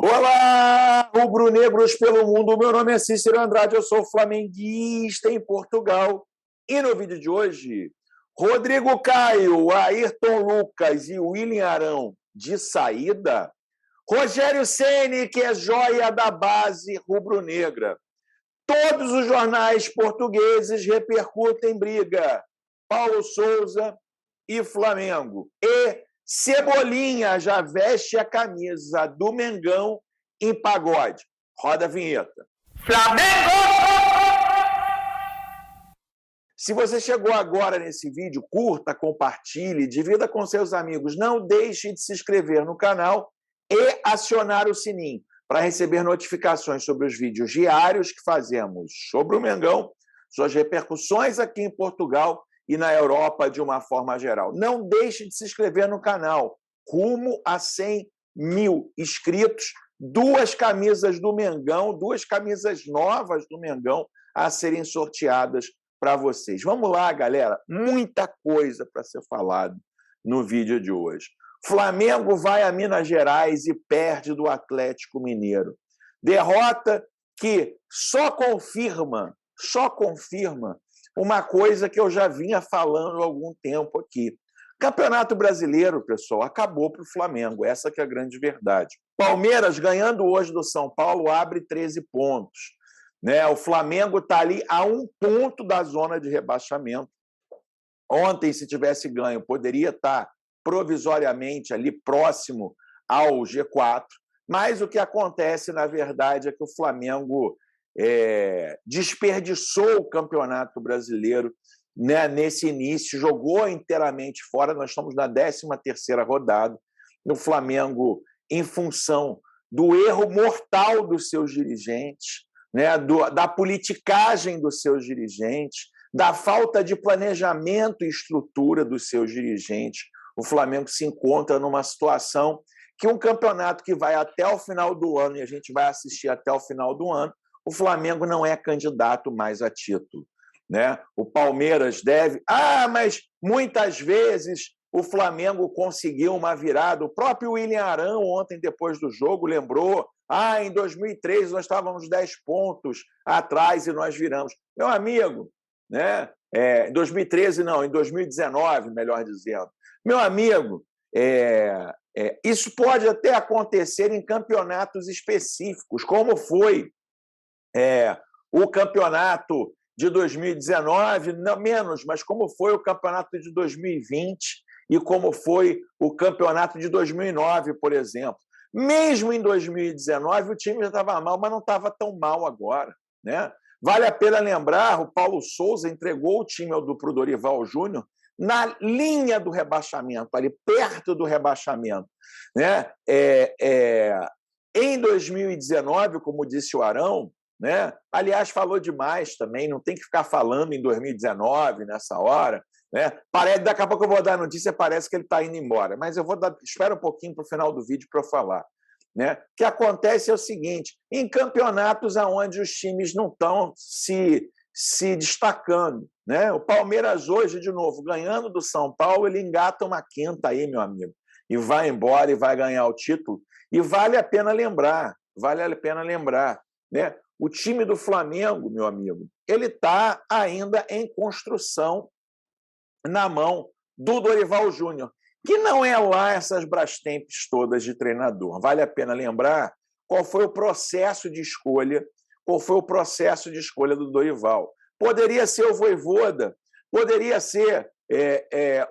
Olá, rubro-negros pelo mundo. Meu nome é Cícero Andrade, eu sou flamenguista em Portugal. E no vídeo de hoje, Rodrigo Caio, Ayrton Lucas e William Arão de saída. Rogério Ceni, que é joia da base rubro-negra. Todos os jornais portugueses repercutem briga. Paulo Sousa e Flamengo. E Cebolinha já veste a camisa do Mengão em pagode. Roda a vinheta. Flamengo! Se você chegou agora nesse vídeo, curta, compartilhe, divida com seus amigos. Não deixe de se inscrever no canal e acionar o sininho para receber notificações sobre os vídeos diários que fazemos sobre o Mengão, suas repercussões aqui em Portugal e na Europa de uma forma geral. Não deixe de se inscrever no canal. Rumo a 100 mil inscritos, 2 camisas do Mengão, 2 camisas novas do Mengão a serem sorteadas para vocês. Vamos lá, galera. Muita coisa para ser falado no vídeo de hoje. Flamengo vai a Minas Gerais e perde do Atlético Mineiro. Derrota que só confirma uma coisa que eu já vinha falando há algum tempo aqui. Campeonato Brasileiro, pessoal, acabou para o Flamengo. Essa que é a grande verdade. Palmeiras, ganhando hoje do São Paulo, abre 13 pontos. Né? O Flamengo está ali a 1 ponto da zona de rebaixamento. Ontem, se tivesse ganho, poderia estar provisoriamente ali próximo ao G4. Mas o que acontece, na verdade, é que o Flamengo desperdiçou o Campeonato Brasileiro, né, nesse início, jogou inteiramente fora. Nós estamos na 13ª rodada. O Flamengo, em função do erro mortal dos seus dirigentes, né, da politicagem dos seus dirigentes, da falta de planejamento e estrutura dos seus dirigentes, o Flamengo se encontra numa situação que um campeonato que vai até o final do ano, e a gente vai assistir até o final do ano, o Flamengo não é candidato mais a título. Né? O Palmeiras deve... mas muitas vezes o Flamengo conseguiu uma virada. O próprio William Arão, ontem, depois do jogo, lembrou: em 2003 nós estávamos 10 pontos atrás e nós viramos. Meu amigo, né? Em 2013 não, em 2019, melhor dizendo. Meu amigo, isso pode até acontecer em campeonatos específicos, como foi o campeonato de 2019, não menos, mas como foi o campeonato de 2020 e como foi o campeonato de 2009, por exemplo. Mesmo em 2019, o time já estava mal, mas não estava tão mal agora. Né? Vale a pena lembrar, o Paulo Sousa entregou o time para o Dorival Júnior na linha do rebaixamento, ali perto do rebaixamento. Né? Em 2019, como disse o Arão, né? Aliás, falou demais também, não tem que ficar falando em 2019, nessa hora. Né? Daqui a pouco eu vou dar a notícia, parece que ele está indo embora, mas eu vou espera um pouquinho para o final do vídeo para eu falar. Né? O que acontece é o seguinte: em campeonatos onde os times não estão se destacando. Né? O Palmeiras hoje, de novo, ganhando do São Paulo, ele engata uma quinta aí, meu amigo, e vai embora e vai ganhar o título. E vale a pena lembrar, né? O time do Flamengo, meu amigo, ele está ainda em construção na mão do Dorival Júnior, que não é lá essas brastempes todas de treinador. Vale a pena lembrar qual foi o processo de escolha, do Dorival. Poderia ser o Vojvoda, poderia ser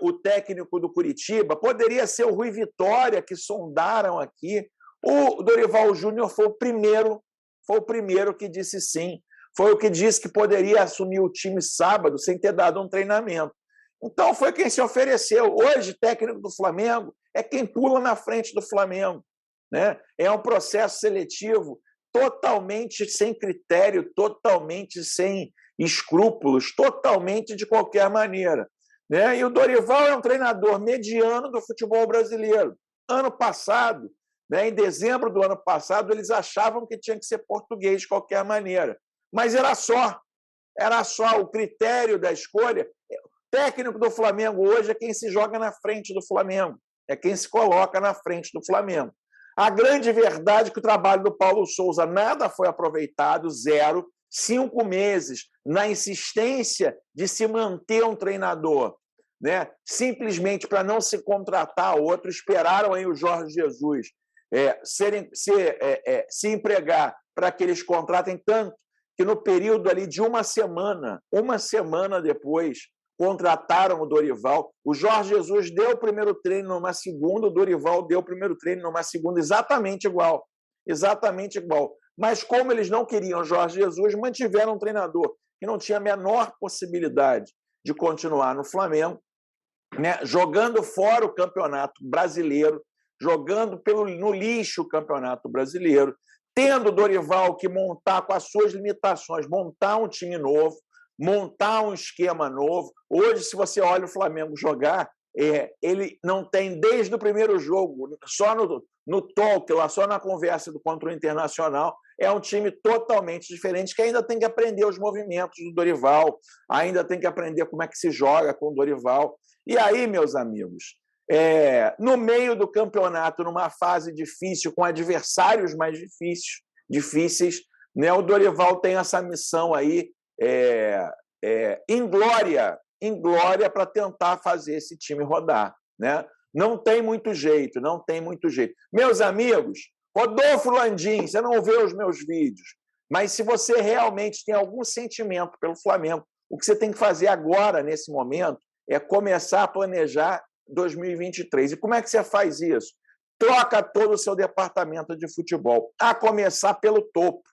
o técnico do Curitiba, poderia ser o Rui Vitória, que sondaram aqui. O Dorival Júnior foi o primeiro que disse sim. Foi o que disse que poderia assumir o time sábado sem ter dado um treinamento. Então, foi quem se ofereceu. Hoje, técnico do Flamengo é quem pula na frente do Flamengo. Né? É um processo seletivo totalmente sem critério, totalmente sem escrúpulos, totalmente de qualquer maneira. Né? E o Dorival é um treinador mediano do futebol brasileiro. Ano passado, né, em dezembro do ano passado, eles achavam que tinha que ser português de qualquer maneira. Mas era só o critério da escolha. O técnico do Flamengo hoje é quem se joga na frente do Flamengo, é quem se coloca na frente do Flamengo. A grande verdade é que o trabalho do Paulo Souza nada foi aproveitado, zero. 5 meses na insistência de se manter um treinador, né? Simplesmente para não se contratar outro, esperaram aí o Jorge Jesus se empregar para que eles contratem, tanto que no período ali de uma semana depois, contrataram o Dorival. O Jorge Jesus deu o primeiro treino numa segunda, o Dorival deu o primeiro treino numa segunda, exatamente igual. Exatamente igual. Mas como eles não queriam Jorge Jesus, mantiveram um treinador que não tinha a menor possibilidade de continuar no Flamengo, né? Jogando fora o Campeonato Brasileiro, jogando no lixo o Campeonato Brasileiro, tendo o Dorival que montar com as suas limitações, montar um time novo, montar um esquema novo. Hoje, se você olha o Flamengo jogar, ele não tem, desde o primeiro jogo, só no talk, lá, só na conversa contra o Internacional, é um time totalmente diferente, que ainda tem que aprender os movimentos do Dorival, ainda tem que aprender como é que se joga com o Dorival. E aí, meus amigos, no meio do campeonato, numa fase difícil, com adversários mais difíceis, né, o Dorival tem essa missão aí, em glória para tentar fazer esse time rodar, né? Não tem muito jeito. Meus amigos, Rodolfo Landim, você não vê os meus vídeos, mas se você realmente tem algum sentimento pelo Flamengo, o que você tem que fazer agora, nesse momento, é começar a planejar 2023. E como é que você faz isso? Troca todo o seu departamento de futebol, a começar pelo topo.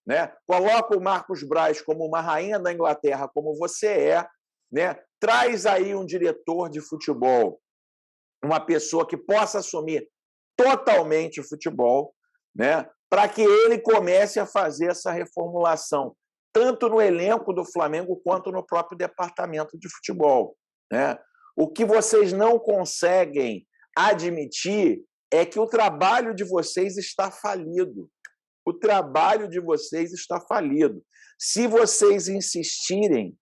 Né? Coloca o Marcos Braz como uma rainha da Inglaterra, como você é, né? Traz aí um diretor de futebol, uma pessoa que possa assumir totalmente o futebol, né? Para que ele comece a fazer essa reformulação, tanto no elenco do Flamengo quanto no próprio departamento de futebol, né? O que vocês não conseguem admitir é que o trabalho de vocês está falido. O trabalho de vocês está falido. Se vocês insistirem,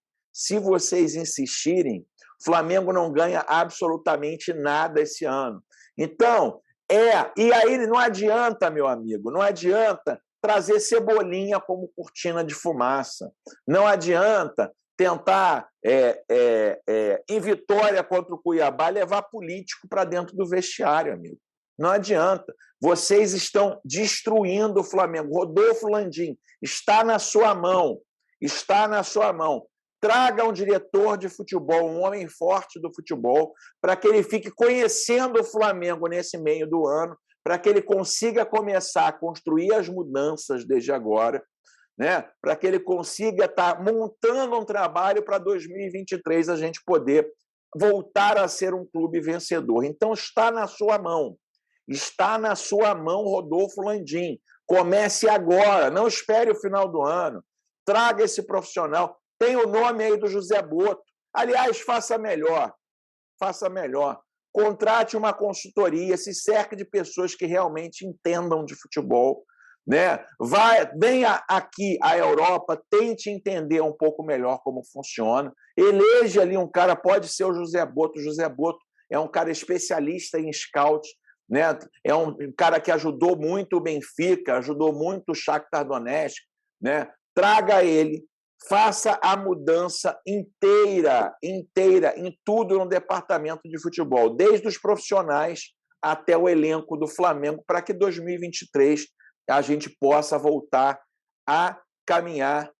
o Flamengo não ganha absolutamente nada esse ano. Então, e aí não adianta, meu amigo, não adianta trazer Cebolinha como cortina de fumaça. Não adianta tentar, em vitória contra o Cuiabá, levar político para dentro do vestiário, amigo. Não adianta. Vocês estão destruindo o Flamengo. Rodolfo Landim, está na sua mão. Traga um diretor de futebol, um homem forte do futebol, para que ele fique conhecendo o Flamengo nesse meio do ano, para que ele consiga começar a construir as mudanças desde agora, né? Para que ele consiga estar montando um trabalho para 2023 a gente poder voltar a ser um clube vencedor. Então, está na sua mão. Está na sua mão, Rodolfo Landim. Comece agora, não espere o final do ano. Traga esse profissional. Tem o nome aí do José Boto. Aliás, faça melhor. Contrate uma consultoria, se cerque de pessoas que realmente entendam de futebol, né? Venha aqui à Europa, tente entender um pouco melhor como funciona. Eleja ali um cara, pode ser o José Boto. O José Boto é um cara especialista em scout, né? É um cara que ajudou muito o Benfica, ajudou muito o Shakhtar Donetsk, né? Traga ele, faça a mudança inteira em tudo no departamento de futebol, desde os profissionais até o elenco do Flamengo, para que 2023 a gente possa voltar a caminhar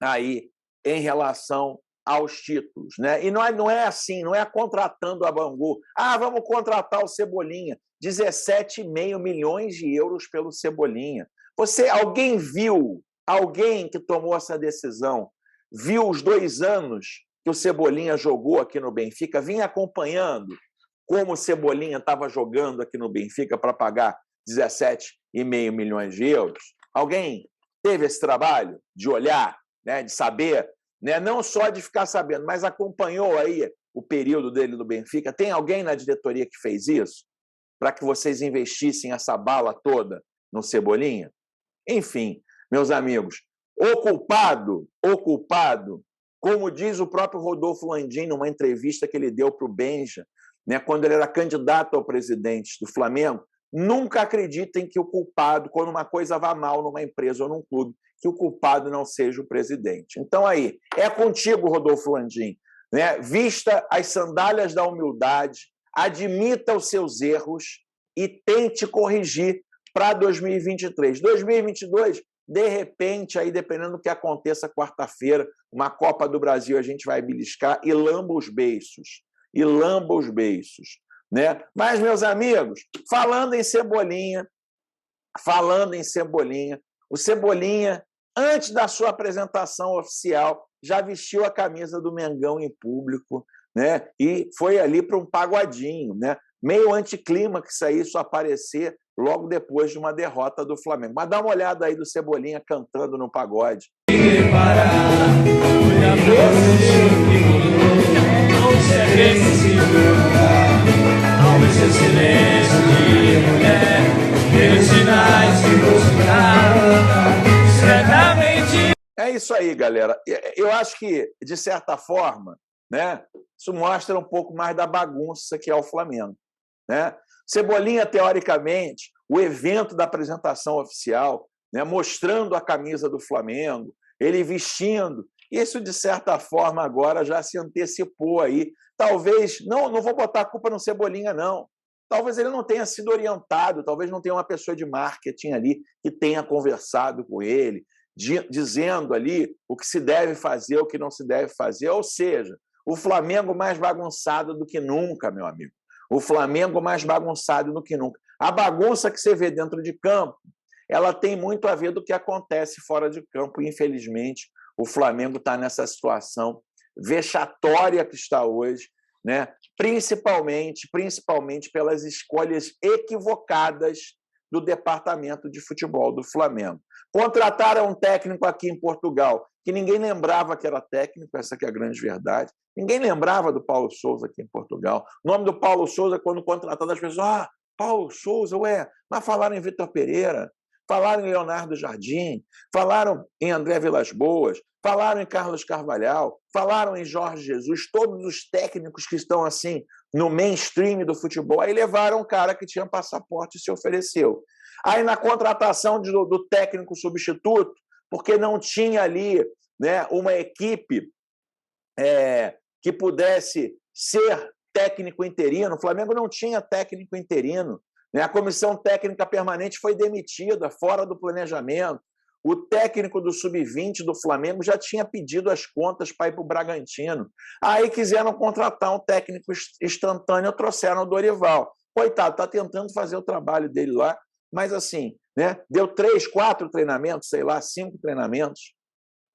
aí em relação aos títulos, né? E não é assim, não é contratando a Bangu. Vamos contratar o Cebolinha. 17,5 milhões de euros pelo Cebolinha. Alguém que tomou essa decisão, viu os 2 anos que o Cebolinha jogou aqui no Benfica, vinha acompanhando como o Cebolinha estava jogando aqui no Benfica para pagar 17,5 milhões de euros? Alguém teve esse trabalho de olhar, né, de saber, né, não só de ficar sabendo, mas acompanhou aí o período dele no Benfica? Tem alguém na diretoria que fez isso? Para que vocês investissem essa bala toda no Cebolinha? Enfim, meus amigos, o culpado, como diz o próprio Rodolfo Landim numa entrevista que ele deu para o Benja, né, quando ele era candidato ao presidente do Flamengo, nunca acreditem que o culpado, quando uma coisa vá mal numa empresa ou num clube, que o culpado não seja o presidente. Então, aí, é contigo, Rodolfo Landim, né? Vista as sandálias da humildade, admita os seus erros e tente corrigir para 2023. 2022, de repente, aí, dependendo do que aconteça quarta-feira, uma Copa do Brasil a gente vai beliscar e lamba os beiços. E lamba os beiços. Né? Mas, meus amigos, falando em Cebolinha, o Cebolinha, antes da sua apresentação oficial, já vestiu a camisa do Mengão em público, né? E foi ali para um pagodinho, né? Meio anticlímax aí, isso aparecer logo depois de uma derrota do Flamengo. Mas dá uma olhada aí do Cebolinha cantando no pagode. Silêncio de mulher, pelos sinais que buscar, certamente. É isso aí, galera. Eu acho que, de certa forma, né, isso mostra um pouco mais da bagunça que é o Flamengo. Né? Cebolinha, teoricamente, o evento da apresentação oficial, né, mostrando a camisa do Flamengo, ele vestindo. Isso, de certa forma, agora já se antecipou aí. Talvez, não vou botar a culpa no Cebolinha, não. Talvez ele não tenha sido orientado, talvez não tenha uma pessoa de marketing ali que tenha conversado com ele, dizendo ali o que se deve fazer, o que não se deve fazer. Ou seja, o Flamengo mais bagunçado do que nunca, meu amigo. O Flamengo mais bagunçado do que nunca. A bagunça que você vê dentro de campo, ela tem muito a ver do que acontece fora de campo. E, infelizmente, o Flamengo está nessa situação vexatória que está hoje, né? Principalmente pelas escolhas equivocadas do departamento de futebol do Flamengo. Contrataram um técnico aqui em Portugal, que ninguém lembrava que era técnico, essa que é a grande verdade. Ninguém lembrava do Paulo Sousa aqui em Portugal. O nome do Paulo Sousa, quando contratado, as pessoas, Paulo Sousa, mas falaram em Vitor Pereira, falaram em Leonardo Jardim, falaram em André Vilas-Boas, falaram em Carlos Carvalhal, falaram em Jorge Jesus, todos os técnicos que estão assim no mainstream do futebol, aí levaram um cara que tinha passaporte e se ofereceu. Aí na contratação do técnico substituto, porque não tinha ali, né, uma equipe que pudesse ser técnico interino, o Flamengo não tinha técnico interino, né? A comissão técnica permanente foi demitida, fora do planejamento. O técnico do Sub-20 do Flamengo já tinha pedido as contas para ir para o Bragantino. Aí quiseram contratar um técnico instantâneo, trouxeram o Dorival. Coitado, está tentando fazer o trabalho dele lá, mas assim, né, deu 3, 4 treinamentos, sei lá, 5 treinamentos.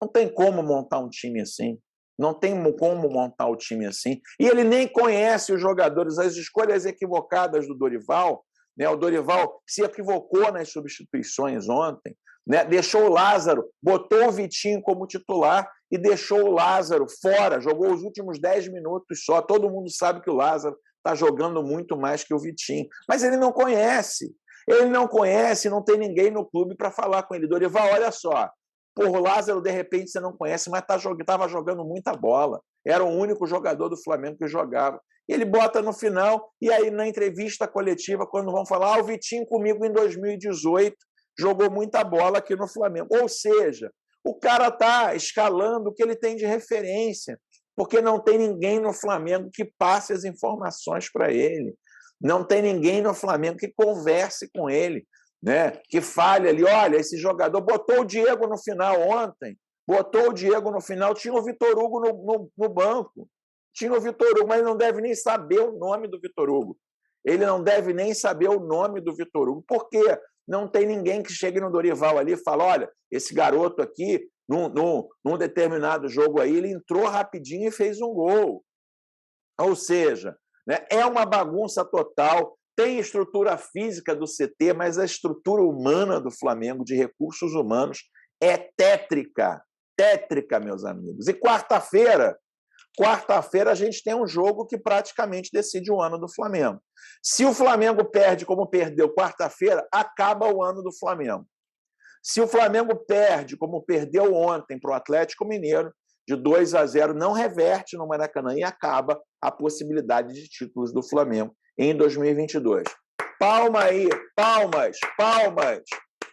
Não tem como montar um time assim. Não tem como montar o time assim. E ele nem conhece os jogadores, as escolhas equivocadas do Dorival. Né? O Dorival se equivocou nas substituições ontem. Né? Deixou o Lázaro, botou o Vitinho como titular e deixou o Lázaro fora, jogou os últimos 10 minutos só. Todo mundo sabe que o Lázaro está jogando muito mais que o Vitinho. Mas ele não conhece. Ele não conhece, não tem ninguém no clube para falar com ele. Dorival, olha só, porra, o Lázaro, de repente, você não conhece, mas estava jogando muita bola. Era o único jogador do Flamengo que jogava. E ele bota no final, e aí na entrevista coletiva, quando vão falar, o Vitinho comigo em 2018 jogou muita bola aqui no Flamengo. Ou seja, o cara está escalando o que ele tem de referência, porque não tem ninguém no Flamengo que passe as informações para ele. Não tem ninguém no Flamengo que converse com ele, né? Que fale ali, olha, esse jogador botou o Diego no final ontem, tinha o Vitor Hugo no banco, tinha o Vitor Hugo, mas ele não deve nem saber o nome do Vitor Hugo. Ele não deve nem saber o nome do Vitor Hugo. Por quê? Não tem ninguém que chegue no Dorival ali e fale, olha, esse garoto aqui, num determinado jogo aí, ele entrou rapidinho e fez um gol. Ou seja, né, é uma bagunça total. Tem estrutura física do CT, mas a estrutura humana do Flamengo, de recursos humanos, é tétrica. Tétrica, meus amigos. E quarta-feira a gente tem um jogo que praticamente decide o ano do Flamengo. Se o Flamengo perde como perdeu quarta-feira, acaba o ano do Flamengo. Se o Flamengo perde como perdeu ontem para o Atlético Mineiro, de 2-0 não reverte no Maracanã e acaba a possibilidade de títulos do Flamengo em 2022. Palma aí, palmas, palmas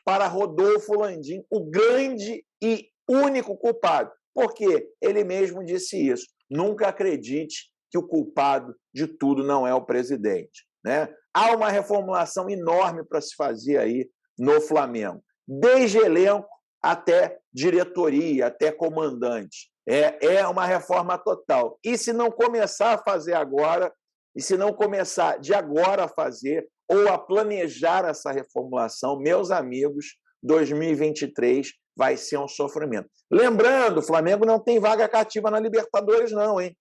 para Rodolfo Landim, o grande e único culpado. Porque ele mesmo disse isso. Nunca acredite que o culpado de tudo não é o presidente, né? Há uma reformulação enorme para se fazer aí no Flamengo, desde elenco até diretoria, até comandante. É uma reforma total. E se não começar a fazer agora, e se não começar de agora a fazer, ou a planejar essa reformulação, meus amigos, 2023 vai ser um sofrimento. Lembrando, o Flamengo não tem vaga cativa na Libertadores, não, hein?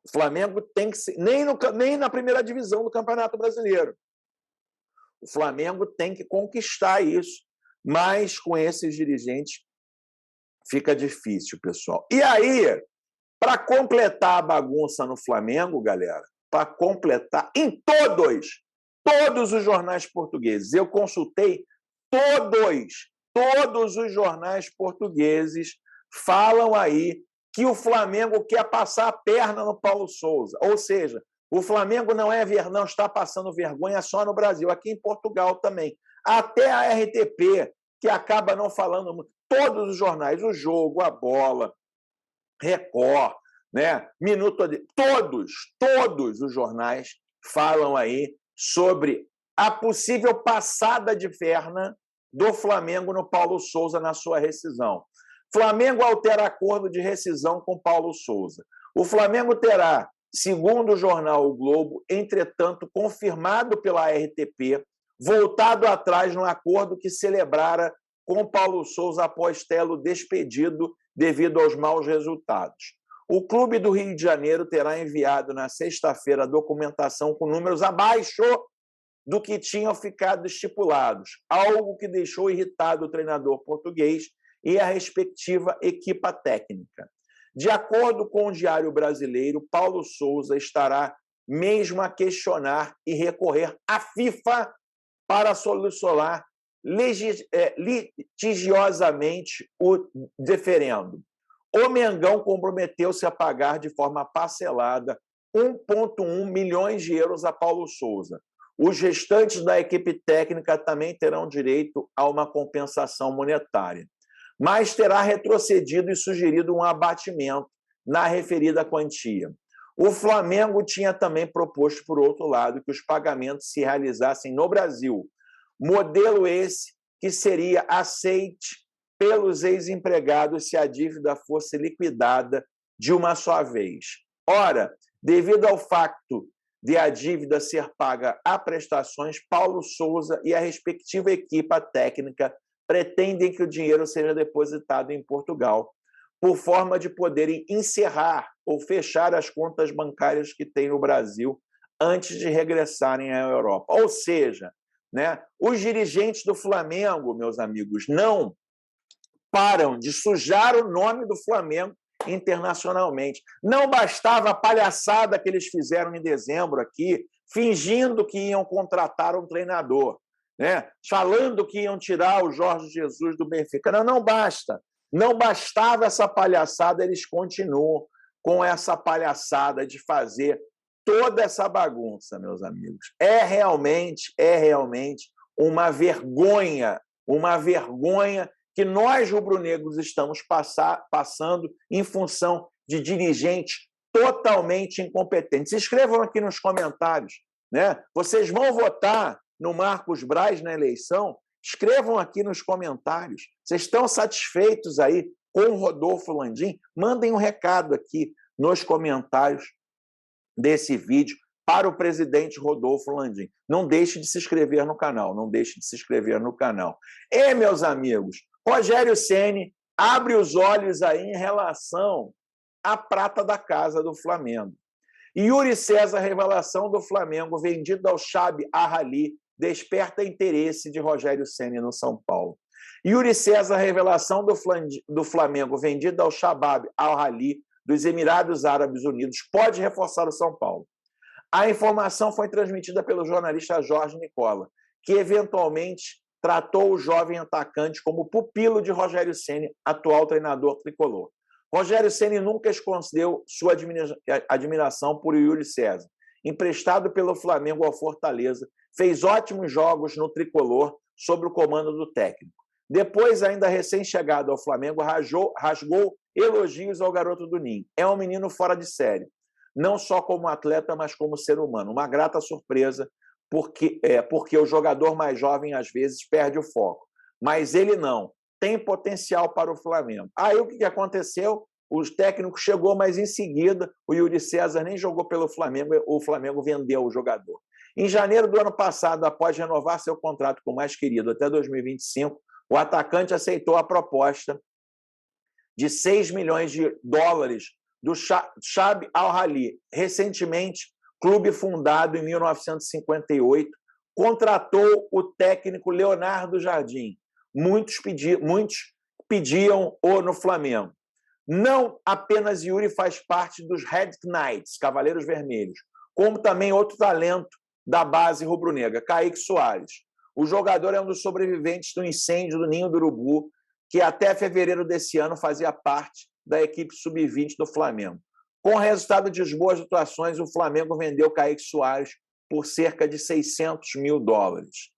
O Flamengo tem que ser, nem na primeira divisão do Campeonato Brasileiro. O Flamengo tem que conquistar isso, mas com esses dirigentes fica difícil, pessoal. E aí, para completar a bagunça no Flamengo, galera, para completar, em todos os jornais portugueses, eu consultei todos os jornais portugueses falam aí que o Flamengo quer passar a perna no Paulo Sousa. Ou seja, o Flamengo não está passando vergonha só no Brasil, aqui em Portugal também. Até a RTP, que acaba não falando muito. Todos os jornais, O Jogo, A Bola, Record, né? Todos os jornais falam aí sobre a possível passada de perna do Flamengo no Paulo Sousa na sua rescisão. Flamengo altera acordo de rescisão com Paulo Sousa. O Flamengo terá, segundo o jornal O Globo, entretanto, confirmado pela RTP, voltado atrás no acordo que celebrara com Paulo Sousa após tê-lo despedido devido aos maus resultados. O Clube do Rio de Janeiro terá enviado na sexta-feira a documentação com números abaixo do que tinham ficado estipulados, algo que deixou irritado o treinador português e a respectiva equipa técnica. De acordo com o Diário Brasileiro, Paulo Sousa estará mesmo a questionar e recorrer à FIFA para solucionar litigiosamente o referendo. O Mengão comprometeu-se a pagar de forma parcelada 1,1 milhões de euros a Paulo Sousa. Os restantes da equipe técnica também terão direito a uma compensação monetária, mas terá retrocedido e sugerido um abatimento na referida quantia. O Flamengo tinha também proposto, por outro lado, que os pagamentos se realizassem no Brasil, modelo esse que seria aceite pelos ex-empregados se a dívida fosse liquidada de uma só vez. Ora, devido ao facto de a dívida ser paga a prestações, Paulo Sousa e a respectiva equipa técnica pretendem que o dinheiro seja depositado em Portugal, por forma de poderem encerrar ou fechar as contas bancárias que têm no Brasil antes de regressarem à Europa. Ou seja, né, os dirigentes do Flamengo, meus amigos, não param de sujar o nome do Flamengo internacionalmente. Não bastava a palhaçada que eles fizeram em dezembro aqui, fingindo que iam contratar um treinador, né? Falando que iam tirar o Jorge Jesus do Benfica. Não basta. Não bastava essa palhaçada, eles continuam com essa palhaçada de fazer toda essa bagunça, meus amigos. É realmente uma vergonha que nós, rubro-negros, estamos passando em função de dirigentes totalmente incompetentes. Escrevam aqui nos comentários, né? Vocês vão votar no Marcos Braz na eleição? Escrevam aqui nos comentários. Vocês estão satisfeitos aí com o Rodolfo Landim? Mandem um recado aqui nos comentários desse vídeo para o presidente Rodolfo Landim. Não deixe de se inscrever no canal, E, meus amigos, Rogério Ceni abre os olhos aí em relação à prata da casa do Flamengo. Yuri César, revelação do Flamengo, vendido ao Xabi Al-Ahly, desperta interesse de Rogério Ceni no São Paulo. Yuri César, revelação do Flamengo, vendido ao Shabab Al-Ahly, dos Emirados Árabes Unidos, pode reforçar o São Paulo. A informação foi transmitida pelo jornalista Jorge Nicola, que eventualmente tratou o jovem atacante como pupilo de Rogério Ceni, atual treinador tricolor. Rogério Ceni nunca escondeu sua admiração por Yuri César. Emprestado pelo Flamengo ao Fortaleza, fez ótimos jogos no tricolor sob o comando do técnico. Depois, ainda recém-chegado ao Flamengo, rasgou elogios ao garoto do Ninho. É um menino fora de série, não só como atleta, mas como ser humano. Uma grata surpresa, porque o jogador mais jovem, às vezes, perde o foco. Mas ele não. Tem potencial para o Flamengo. Aí o que aconteceu? O técnico chegou, mas em seguida o Yuri César nem jogou pelo Flamengo, o Flamengo vendeu o jogador. Em janeiro do ano passado, após renovar seu contrato com o mais querido até 2025, o atacante aceitou a proposta de 6 milhões de dólares do Shab Al-Ahly. Recentemente, clube fundado em 1958, contratou o técnico Leonardo Jardim. Muitos pediam-o no Flamengo. Não apenas Yuri faz parte dos Red Knights, Cavaleiros Vermelhos, como também outro talento da base rubro-negra, Kaique Soares. O jogador é um dos sobreviventes do incêndio do Ninho do Urubu, que até fevereiro desse ano fazia parte da equipe sub-20 do Flamengo. Com o resultado de boas atuações, o Flamengo vendeu Kaique Soares por cerca de 600 mil dólares.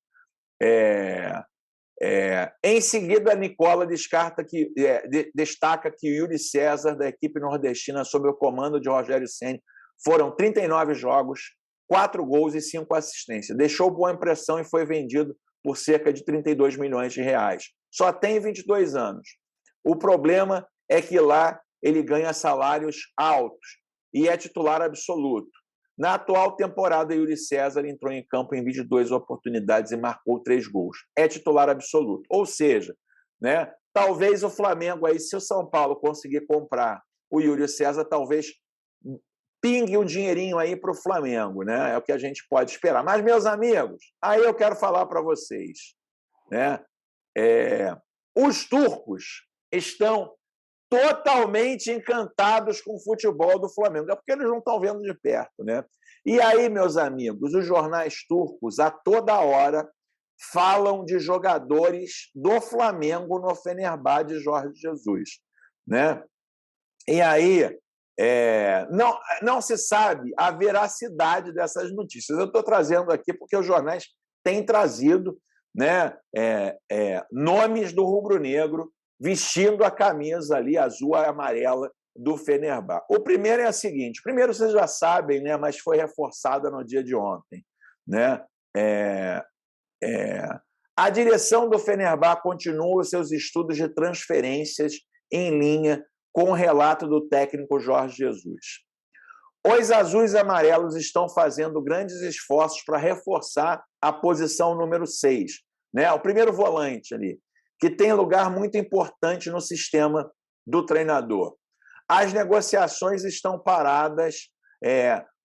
Em seguida, a Nicola destaca que Yuri César, da equipe nordestina, sob o comando de Rogério Ceni, foram 39 jogos, 4 gols e 5 assistências. Deixou boa impressão e foi vendido por cerca de 32 milhões de reais. Só tem 22 anos. O problema é que lá ele ganha salários altos e é titular absoluto. Na atual temporada, Yuri César entrou em campo em 22 oportunidades e marcou 3 gols. É titular absoluto. Ou seja, né, talvez o Flamengo, aí, se o São Paulo conseguir comprar o Yuri César, talvez pingue um dinheirinho aí para o Flamengo, né? É o que a gente pode esperar. Mas, meus amigos, aí eu quero falar para vocês, né? Os turcos estão totalmente encantados com o futebol do Flamengo. É porque eles não estão vendo de perto, né? E aí, meus amigos, os jornais turcos, a toda hora, falam de jogadores do Flamengo no Fenerbahçe de Jorge Jesus, né? E aí, não se sabe a veracidade dessas notícias. Eu estou trazendo aqui porque os jornais têm trazido, né, nomes do rubro-negro vestindo a camisa ali azul e amarela do Fenerbahçe. O primeiro é o seguinte, primeiro vocês já sabem, né, mas foi reforçada no dia de ontem, né? A direção do Fenerbahçe continua os seus estudos de transferências em linha com o relato do técnico Jorge Jesus. Os azuis e amarelos estão fazendo grandes esforços para reforçar a posição número 6, né? O primeiro volante ali, que tem lugar muito importante no sistema do treinador. As negociações estão paradas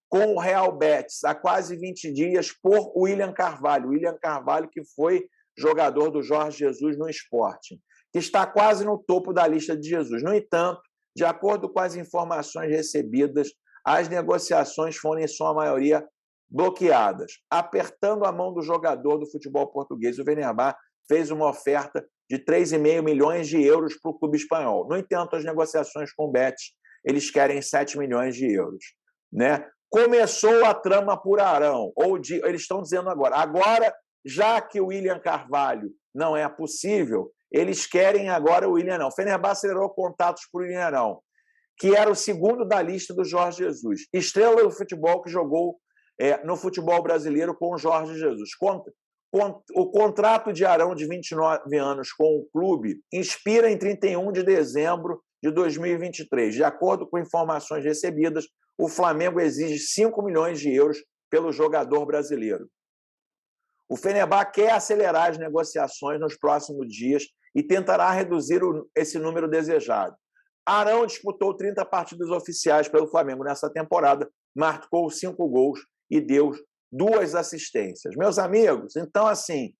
com o Real Betis há quase 20 dias por William Carvalho. William Carvalho, que foi jogador do Jorge Jesus no Sporting, que está quase no topo da lista de Jesus. No entanto, de acordo com as informações recebidas, as negociações foram, em sua maioria, bloqueadas. Apertando a mão do jogador do futebol português, o Fenerbahçe fez uma oferta de 3,5 milhões de euros para o clube espanhol. No entanto, as negociações com o Betis, eles querem 7 milhões de euros. Né? Começou a trama por Arão, eles estão dizendo agora, já que o William Carvalho não é possível, eles querem agora o William Arão. O Fenerbahçe acelerou contatos por William Arão, que era o segundo da lista do Jorge Jesus. Estrela do futebol que jogou no futebol brasileiro com o Jorge Jesus. O contrato de Arão, de 29 anos, com o clube, expira em 31 de dezembro de 2023. De acordo com informações recebidas, o Flamengo exige 5 milhões de euros pelo jogador brasileiro. O Fenerbahçe quer acelerar as negociações nos próximos dias e tentará reduzir esse número desejado. Arão disputou 30 partidas oficiais pelo Flamengo nessa temporada, marcou 5 gols e deu 2 assistências. Meus amigos, então, assim,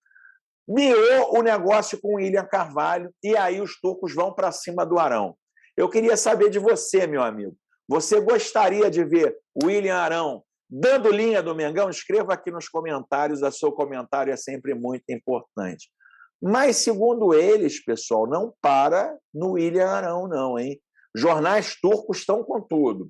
miou o negócio com o William Carvalho e aí os turcos vão para cima do Arão. Eu queria saber de você, meu amigo. Você gostaria de ver o William Arão dando linha do Mengão? Escreva aqui nos comentários, o seu comentário é sempre muito importante. Mas, segundo eles, pessoal, não para no William Arão, não, hein? Jornais turcos estão com tudo.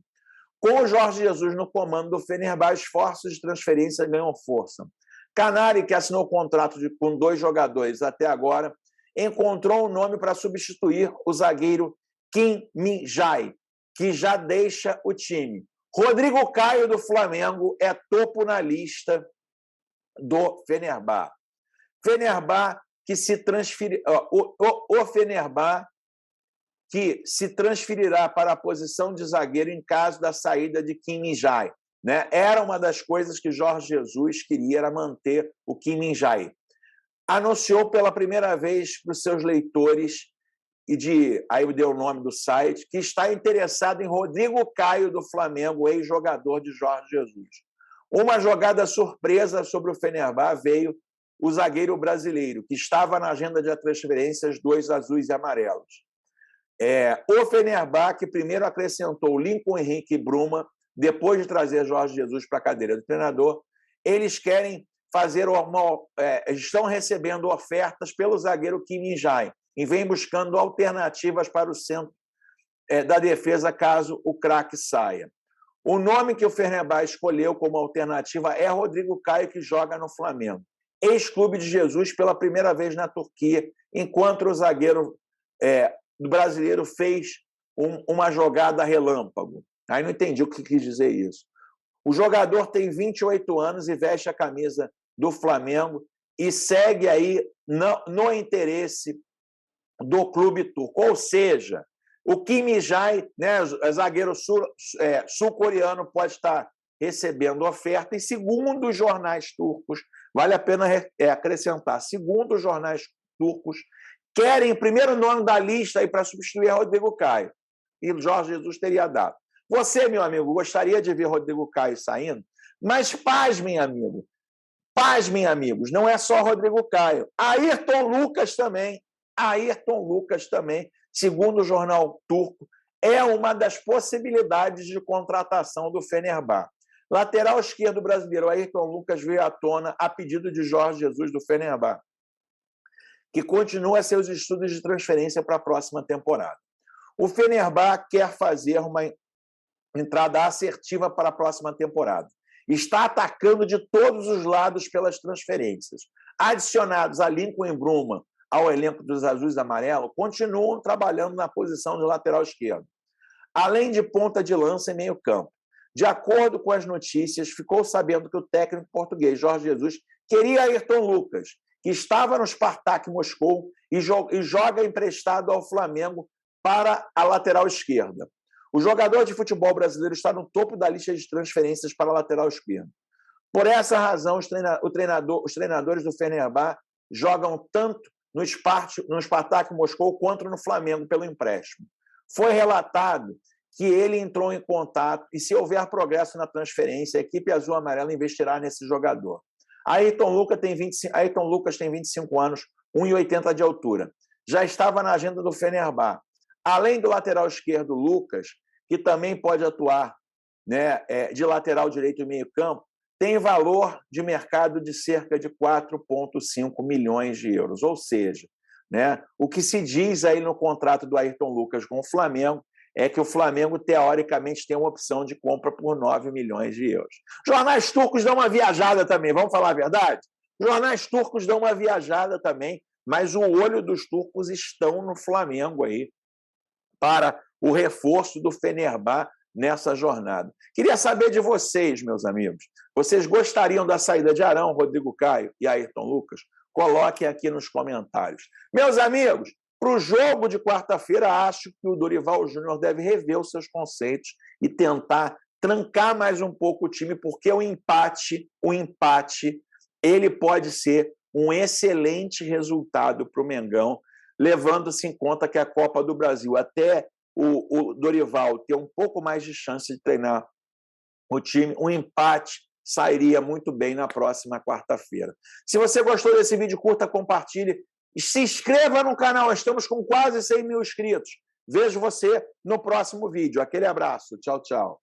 Com o Jorge Jesus no comando do Fenerbahçe, esforços de transferência ganham força. Canari, que assinou contrato com 2 jogadores até agora, encontrou um nome para substituir o zagueiro Kim Min-jae, que já deixa o time. Rodrigo Caio, do Flamengo, é topo na lista do Fenerbahçe. Fenerbahçe que se transferir, o Fenerbahçe que se transferirá para a posição de zagueiro em caso da saída de Kim Min-jae, né? Era uma das coisas que Jorge Jesus queria, era manter o Kim Min-jae. Anunciou pela primeira vez para os seus leitores, aí deu o nome do site, que está interessado em Rodrigo Caio, do Flamengo, ex-jogador de Jorge Jesus. Uma jogada surpresa sobre o Fenerbahçe veio o zagueiro brasileiro, que estava na agenda de transferências 2 azuis e amarelos. O Fenerbahçe, que primeiro acrescentou Lincoln Henrique e Bruma, depois de trazer Jorge Jesus para a cadeira do treinador, eles querem fazer estão recebendo ofertas pelo zagueiro Kim Min-jae e vem buscando alternativas para o centro da defesa caso o craque saia. O nome que o Fenerbahçe escolheu como alternativa é Rodrigo Caio, que joga no Flamengo. Ex-clube de Jesus pela primeira vez na Turquia, enquanto o zagueiro brasileiro fez uma jogada relâmpago. Aí não entendi o que quis dizer isso. O jogador tem 28 anos e veste a camisa do Flamengo e segue aí no interesse do clube turco. Ou seja, o Kim Min-jae, né, zagueiro sul-coreano, pode estar recebendo oferta, e segundo os jornais turcos, vale a pena acrescentar, segundo os jornais turcos, querem o primeiro nome da lista para substituir Rodrigo Caio. E o Jorge Jesus teria dado. Você, meu amigo, gostaria de ver Rodrigo Caio saindo? Mas pasmem, amigos, não é só Rodrigo Caio. Ayrton Lucas também, segundo o jornal turco, é uma das possibilidades de contratação do Fenerbahçe. Lateral esquerdo brasileiro, Ayrton Lucas, veio à tona a pedido de Jorge Jesus do Fenerbahçe, que continua seus estudos de transferência para a próxima temporada. O Fenerbahçe quer fazer uma entrada assertiva para a próxima temporada. Está atacando de todos os lados pelas transferências. Adicionados a Lincoln e Bruma ao elenco dos azuis e amarelos, continuam trabalhando na posição de lateral esquerdo, além de ponta de lança e meio campo. De acordo com as notícias, ficou sabendo que o técnico português Jorge Jesus queria Ayrton Lucas, que estava no Spartak Moscou e joga emprestado ao Flamengo para a lateral esquerda. O jogador de futebol brasileiro está no topo da lista de transferências para a lateral esquerda. Por essa razão, os treinadores do Fenerbahçe jogam tanto no Spartak Moscou quanto no Flamengo pelo empréstimo. Foi relatado que ele entrou em contato e, se houver progresso na transferência, a equipe azul-amarela investirá nesse jogador. Ayrton Lucas tem 25 anos, 1,80 de altura. Já estava na agenda do Fenerbahçe. Além do lateral esquerdo Lucas, que também pode atuar, né, de lateral direito e meio campo, tem valor de mercado de cerca de 4,5 milhões de euros. Ou seja, né, o que se diz aí no contrato do Ayrton Lucas com o Flamengo é que o Flamengo, teoricamente, tem uma opção de compra por 9 milhões de euros. Jornais turcos dão uma viajada também, vamos falar a verdade? Jornais turcos dão uma viajada também, mas o olho dos turcos estão no Flamengo aí para o reforço do Fenerbahçe nessa jornada. Queria saber de vocês, meus amigos. Vocês gostariam da saída de Arão, Rodrigo Caio e Ayrton Lucas? Coloquem aqui nos comentários. Meus amigos, para o jogo de quarta-feira, acho que o Dorival Júnior deve rever os seus conceitos e tentar trancar mais um pouco o time, porque o empate, ele pode ser um excelente resultado para o Mengão, levando-se em conta que a Copa do Brasil, até o Dorival ter um pouco mais de chance de treinar o time, um empate sairia muito bem na próxima quarta-feira. Se você gostou desse vídeo, curta, compartilhe. Se inscreva no canal, estamos com quase 100 mil inscritos. Vejo você no próximo vídeo. Aquele abraço. Tchau, tchau.